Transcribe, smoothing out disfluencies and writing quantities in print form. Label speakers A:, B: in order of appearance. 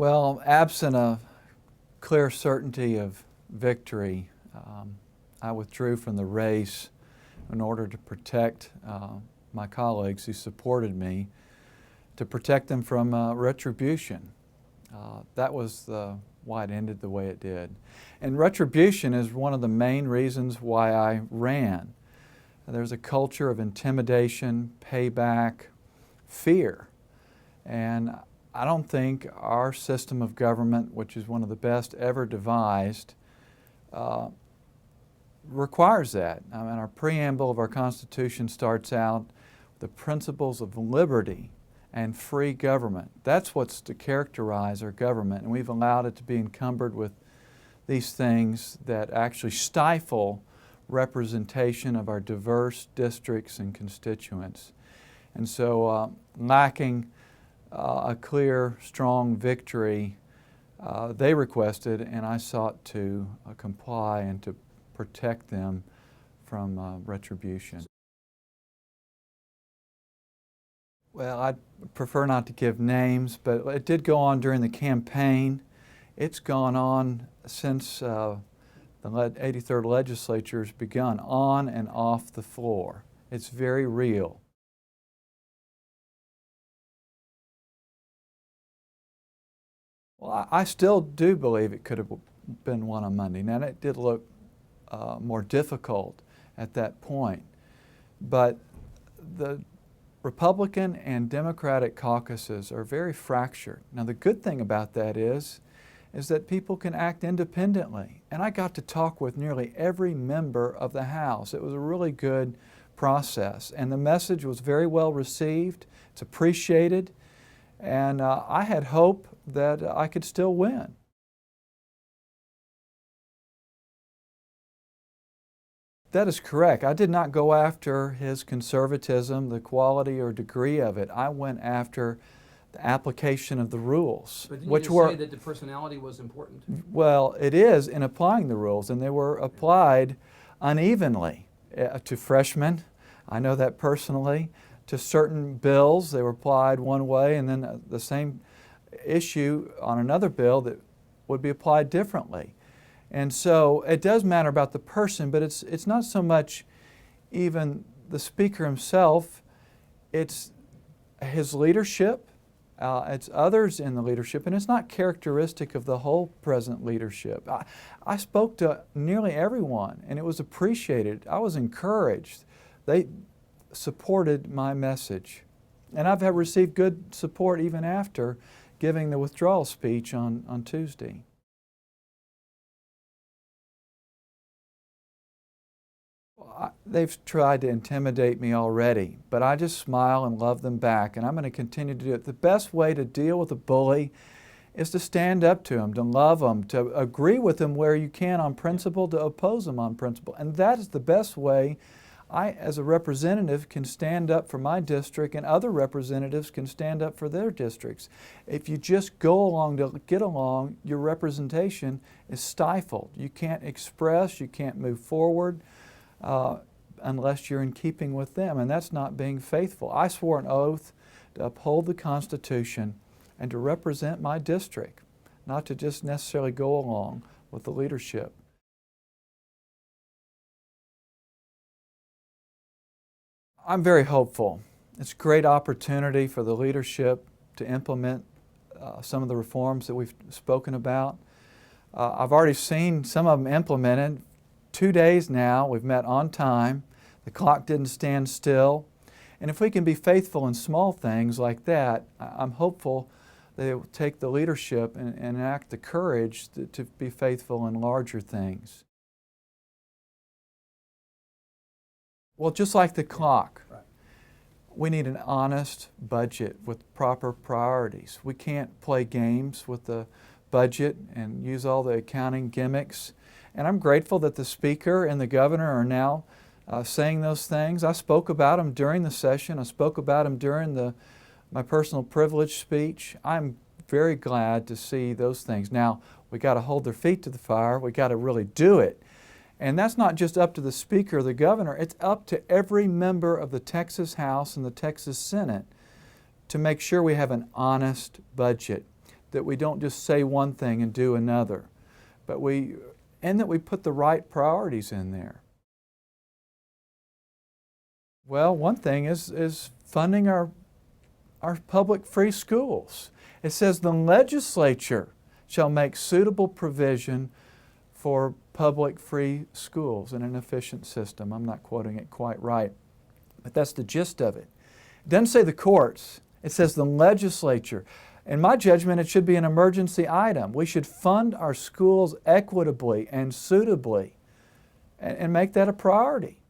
A: Well, absent a clear certainty of victory, I withdrew from the race in order to protect my colleagues who supported me, to protect them from retribution. That was why it ended the way it did. And retribution is one of the main reasons why I ran. There's a culture of intimidation, payback, fear. And I don't think our system of government, which is one of the best ever devised, requires that. I mean, our preamble of our Constitution starts out with the principles of liberty and free government. That's what's to characterize our government, and we've allowed it to be encumbered with these things that actually stifle representation of our diverse districts and constituents. And so lacking a clear, strong victory, they requested, and I sought to comply and to protect them from retribution. Well, I'd prefer not to give names, but it did go on during the campaign. It's gone on since the 83rd legislature has begun, on and off the floor. It's very real. Well, I still do believe it could have been won on Monday. Now, it did look more difficult at that point, but the Republican and Democratic caucuses are very fractured. Now, the good thing about that is that people can act independently. And I got to talk with nearly every member of the House. It was a really good process. And the message was very well received. It's appreciated. And I had hope that I could still win. That is correct. I did not go after his conservatism, the quality or degree of it. I went after the application of the rules.
B: But didn't you say that the personality was important?
A: Well, it is in applying the rules, and they were applied unevenly to freshmen. I know that personally. To certain bills, they were applied one way, and then the same issue on another bill that would be applied differently. And so it does matter about the person, but it's not so much even the speaker himself, it's his leadership, it's others in the leadership, and it's not characteristic of the whole present leadership. I spoke to nearly everyone, and it was appreciated. I was encouraged. They supported my message. And I've received good support even after giving the withdrawal speech on Tuesday. They've tried to intimidate me already, but I just smile and love them back, and I'm going to continue to do it. The best way to deal with a bully is to stand up to them, to love them, to agree with them where you can on principle, to oppose them on principle. And that is the best way I, as a representative, can stand up for my district, and other representatives can stand up for their districts. If you just go along to get along, your representation is stifled. You can't express, you can't move forward unless you're in keeping with them, and that's not being faithful. I swore an oath to uphold the Constitution and to represent my district, not to just necessarily go along with the leadership. I'm very hopeful. It's a great opportunity for the leadership to implement some of the reforms that we've spoken about. I've already seen some of them implemented. 2 days now, we've met on time. The clock didn't stand still. And if we can be faithful in small things like that, I'm hopeful they will take the leadership and enact the courage to be faithful in larger things. Well, just like the clock, we need an honest budget with proper priorities. We can't play games with the budget and use all the accounting gimmicks. And I'm grateful that the Speaker and the Governor are now saying those things. I spoke about them during the session. I spoke about them during my personal privilege speech. I'm very glad to see those things. Now, we got to hold their feet to the fire. We got to really do it. And that's not just up to the Speaker or the Governor. It's up to every member of the Texas House and the Texas Senate to make sure we have an honest budget. that we don't just say one thing and do another, but that we put the right priorities in there. Well, one thing is funding our public free schools. It says the legislature shall make suitable provision for public free schools in an efficient system. I'm not quoting it quite right, but that's the gist of it. It doesn't say the courts. It says the legislature. In my judgment, it should be an emergency item. We should fund our schools equitably and suitably and make that a priority.